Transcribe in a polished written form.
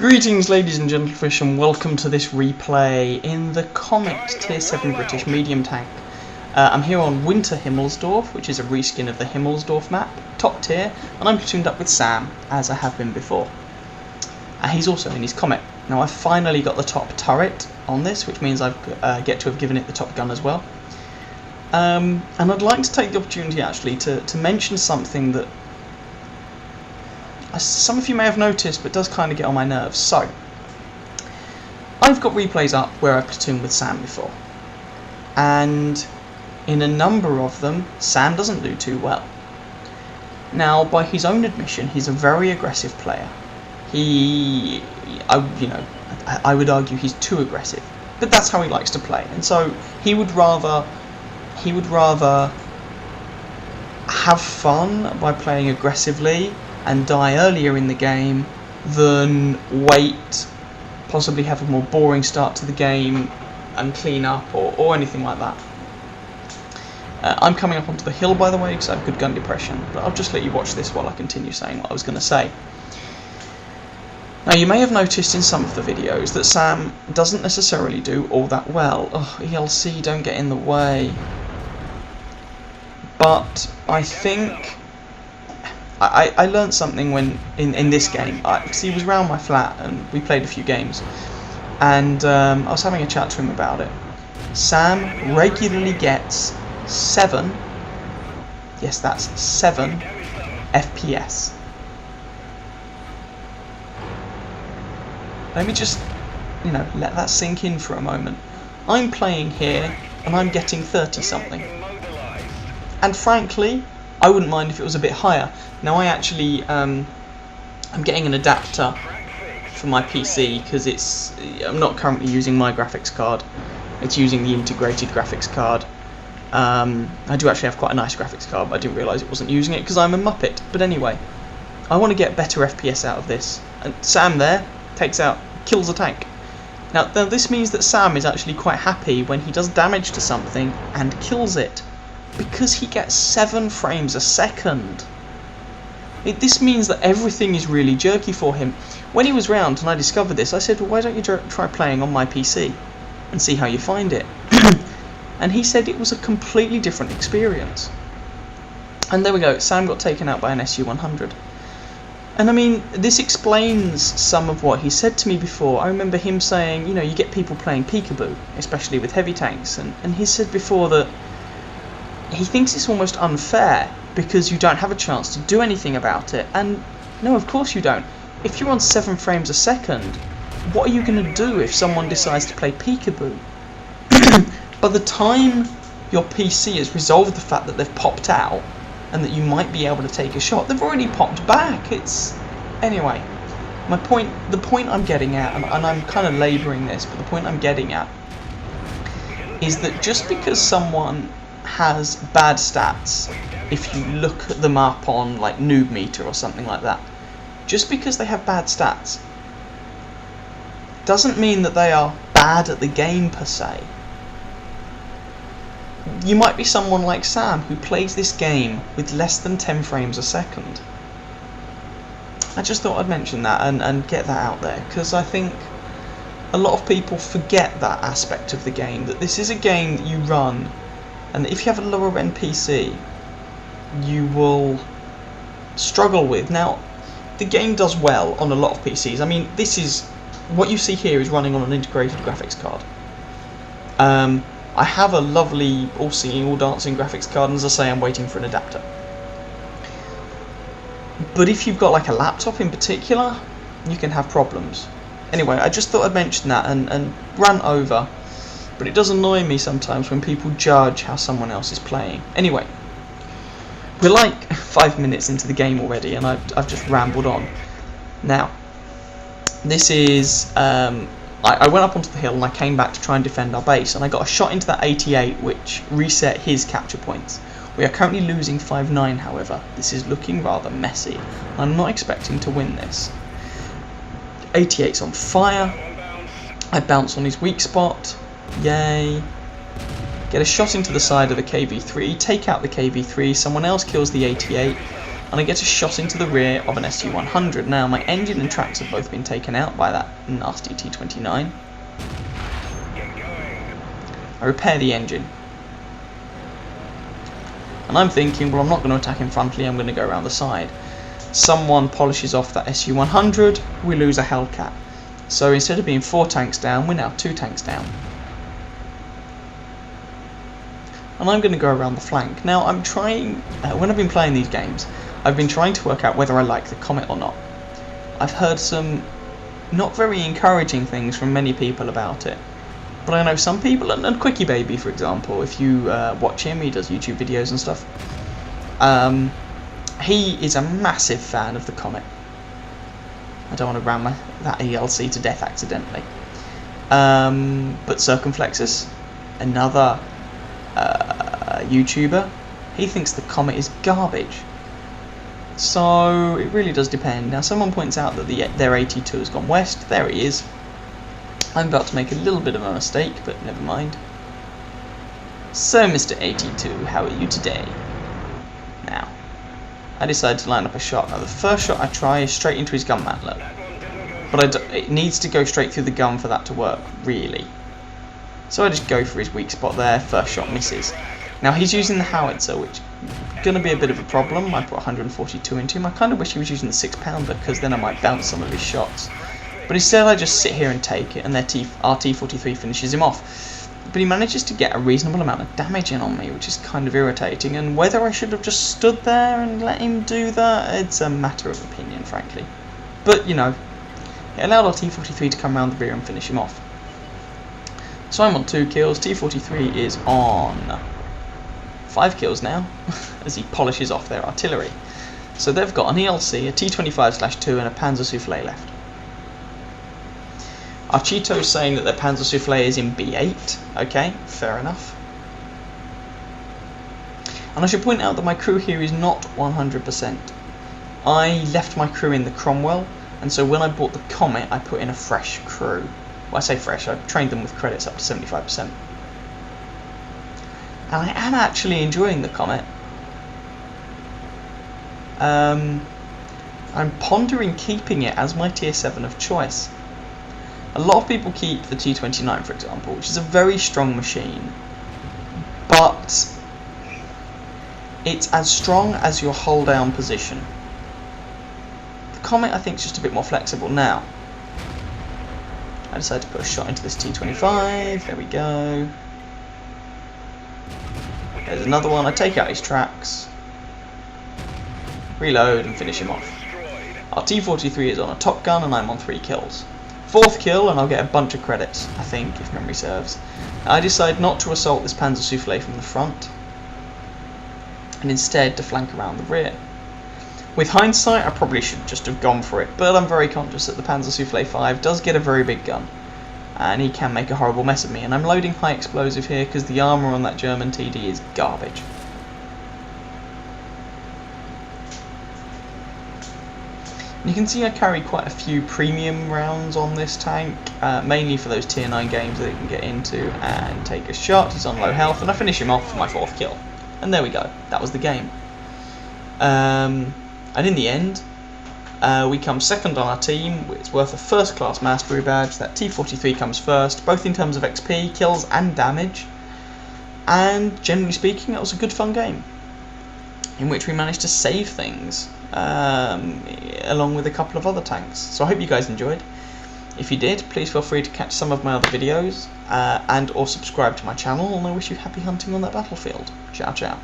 Greetings ladies and gentlefish, and welcome to this replay in the Comet Tier 7 British medium tank. I'm here on Winter Himmelsdorf, which is a reskin of the Himmelsdorf map, top tier, and I'm platooned up with Sam, as I have been before. He's also in his Comet. Now I've finally got the top turret on this, which means I get to have given it the top gun as well. And I'd like to take the opportunity actually to mention something that some of you may have noticed, but does kind of get on my nerves. So, I've got replays up where I've platooned with Sam before, and in a number of them, Sam doesn't do too well. Now, by his own admission, he's a very aggressive player. I would argue he's too aggressive, but that's how he likes to play, and so he would rather have fun by playing aggressively and die earlier in the game than wait, possibly have a more boring start to the game and clean up or anything like that. I'm coming up onto the hill, by the way, because I have good gun depression, but I'll just let you watch this while I continue saying what I was going to say. Now, you may have noticed in some of the videos that Sam doesn't necessarily do all that well. Oh, ELC, don't get in the way. But I think I learned something when in this game, because he was round my flat and we played a few games, and I was having a chat to him about it. Sam regularly gets 7, yes that's 7, FPS. Let me just, let that sink in for a moment. I'm playing here and I'm getting 30 something. And frankly, I wouldn't mind if it was a bit higher. Now I actually, I'm getting an adapter for my PC because I'm not currently using my graphics card. It's using the integrated graphics card. I do actually have quite a nice graphics card, but I didn't realise it wasn't using it because I'm a muppet. But anyway, I want to get better FPS out of this. And Sam there kills a tank. Now this means that Sam is actually quite happy when he does damage to something and kills it, because he gets 7 frames a second. This means that everything is really jerky for him. When he was round and I discovered this, I said, well, why don't you try playing on my PC and see how you find it? And he said it was a completely different experience. And there we go, Sam got taken out by an SU-100. And I mean, this explains some of what he said to me before. I remember him saying, you get people playing peekaboo, especially with heavy tanks, and he said before that he thinks it's almost unfair because you don't have a chance to do anything about it. And no, of course you don't. If you're on 7 frames a second, what are you going to do if someone decides to play peekaboo? By the time your PC has resolved the fact that they've popped out and that you might be able to take a shot, they've already popped back. Anyway, the point I'm getting at, and I'm kind of labouring this, but the point I'm getting at is that just because someone has bad stats, if you look at them up on like Noob Meter or something like that, just because they have bad stats doesn't mean that they are bad at the game per se. You might be someone like Sam who plays this game with less than 10 frames a second. I just thought I'd mention that and get that out there, because I think a lot of people forget that aspect of the game, that this is a game that you run, and if you have a lower end PC, you will struggle with. Now, the game does well on a lot of PCs. I mean, what you see here is running on an integrated graphics card. I have a lovely all-seeing, all-dancing graphics card, and as I say, I'm waiting for an adapter. But if you've got like a laptop in particular, you can have problems. Anyway, I just thought I'd mention that and rant over. But it does annoy me sometimes when people judge how someone else is playing. Anyway, we're like 5 minutes into the game already, and I've just rambled on. Now, this is I went up onto the hill and I came back to try and defend our base, and I got a shot into that 88 which reset his capture points. We are currently losing 5-9, however. This is looking rather messy. I'm not expecting to win this. 88's on fire. I bounce on his weak spot. Yay. Get a shot into the side of the KV-3, take out the KV-3, someone else kills the 88, and I get a shot into the rear of an SU-100. Now, my engine and tracks have both been taken out by that nasty T-29. I repair the engine. And I'm thinking, well, I'm not going to attack him frontally, I'm going to go around the side. Someone polishes off that SU-100, we lose a Hellcat. So instead of being 4 tanks down, we're now 2 tanks down. And I'm going to go around the flank. Now, I'm trying, when I've been playing these games, I've been trying to work out whether I like the Comet or not. I've heard some not very encouraging things from many people about it. But I know some people, and Quickie Baby, for example, if you watch him, he does YouTube videos and stuff. He is a massive fan of the Comet. I don't want to ram that ELC to death accidentally. But Circumflexus, another YouTuber, he thinks the Comet is garbage. So it really does depend. Now, someone points out that their 82 has gone west. There he is. I'm about to make a little bit of a mistake, but never mind. So, Mr. 82, how are you today? Now, I decided to line up a shot. Now, the first shot I try is straight into his gun mantlet. But it needs to go straight through the gun for that to work, really. So I just go for his weak spot there. First shot misses. Now, he's using the howitzer, which is going to be a bit of a problem. I put 142 into him. I kind of wish he was using the 6-pounder, because then I might bounce some of his shots. But instead I just sit here and take it, and our T-43 finishes him off. But he manages to get a reasonable amount of damage in on me, which is kind of irritating, and whether I should have just stood there and let him do that, it's a matter of opinion, frankly. But, you know, it allowed our T-43 to come around the rear and finish him off. So I'm on 2 kills, T-43 is on 5 kills now, as he polishes off their artillery. So they've got an ELC, a T-25/2 and a Panzer Soufflé left. Archito's saying that their Panzer Soufflé is in B8. Okay, fair enough. And I should point out that my crew here is not 100%. I left my crew in the Cromwell, and so when I bought the Comet, I put in a fresh crew. Well, I say fresh, I trained them with credits up to 75%. And I am actually enjoying the Comet. I'm pondering keeping it as my tier 7 of choice. A lot of people keep the T-29, for example, which is a very strong machine, but it's as strong as your hold down position. The Comet, I think, is just a bit more flexible. Now, I decided to put a shot into this T-25, there we go. There's another one, I take out his tracks, reload and finish him off. Our T-43 is on a Top Gun and I'm on 3 kills. 4th kill and I'll get a bunch of credits, I think, if memory serves. I decide not to assault this Panzer Soufflé from the front, and instead to flank around the rear. With hindsight, I probably should just have gone for it, but I'm very conscious that the Panzer Soufflé 5 does get a very big gun, and he can make a horrible mess of me, and I'm loading high explosive here because the armour on that German TD is garbage. You can see I carry quite a few premium rounds on this tank, mainly for those tier 9 games that you can get into and take a shot. He's on low health and I finish him off for my 4th kill. And there we go, that was the game. And in the end, we come 2nd on our team. It's worth a 1st class mastery badge. That T-43 comes 1st, both in terms of XP, kills and damage. And generally speaking, that was a good fun game, in which we managed to save things. Along with a couple of other tanks. So I hope you guys enjoyed. If you did, please feel free to catch some of my other videos and or subscribe to my channel, and I wish you happy hunting on that battlefield. Ciao ciao.